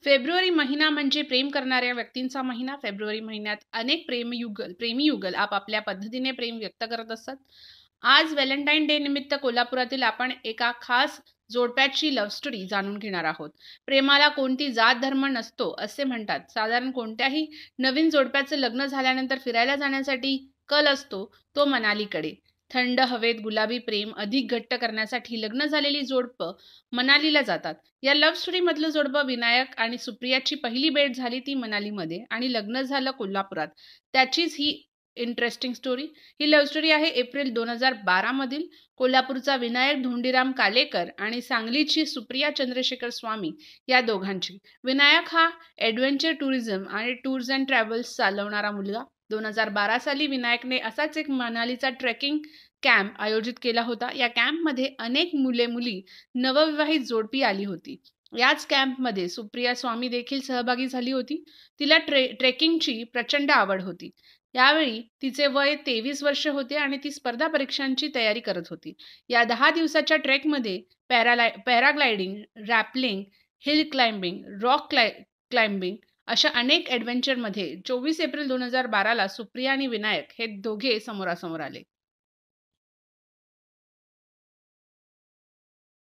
February महिना म्हणजे प्रेम करणाऱ्या व्यक्तींचा महिना. फेब्रुवारी महिन्यात अनेक प्रेमी युगल आपापल्या पद्धतीने प्रेम व्यक्त करत असतात. आज व्हॅलेंटाईन डे निमित्त कोल्हापुरातील आपण एका खास जोडप्याची लव्ह स्टोरी जाणून घेणार आहोत. प्रेमाला कोणती जात धर्म नसतो असे म्हणतात. साधारण कोणत्याही नवीन जोडप्याचे लग्न झाल्यानंतर फिरायला जाण्यासाठी कल असतो तो मनालीकडे. थंड हवेत गुलाबी प्रेम अधिक घट्ट करण्यासाठी लग्न झालेली जोडपं मनालीला जातात. या लव्ह स्टोरीमधलं जोडपं विनायक आणि सुप्रियाची पहिली भेट झाली ती मनालीमध्ये आणि लग्न झालं कोल्हापुरात. त्याचीच ही इंटरेस्टिंग स्टोरी. ही लव्ह स्टोरी आहे एप्रिल 2012 मधील. कोल्हापूरचा विनायक धोंडीराम कालेकर आणि सांगलीची सुप्रिया चंद्रशेखर स्वामी या दोघांची. विनायक हा ॲडव्हेंचर टुरिझम आणि टूर्स अँड ट्रॅव्हल्स चालवणारा मुलगा. 2012 साली विनायकने असाच एक मनालीचा ट्रेकिंग कॅम्प आयोजित केला होता. या कॅम्पमध्ये अनेक मुले-मुली, नवविवाहित जोडपी आली होती. याच कॅम्पमध्ये सुप्रिया स्वामी देखील सहभागी झाली होती. तिला ट्रेकिंगची प्रचंड आवड होती. यावेळी तिचे वय 23 वर्ष होते आणि ती स्पर्धा परीक्षांची तयारी करत होती. या 10 दिवसाच्या ट्रेकमध्ये paragliding, rappelling, hill climbing, rock climbing अशा अनेक ॲडव्हेंचरमध्ये 24 एप्रिल 2012 ला सुप्रिया आणि विनायक हे दोघे समोरासमोर आले.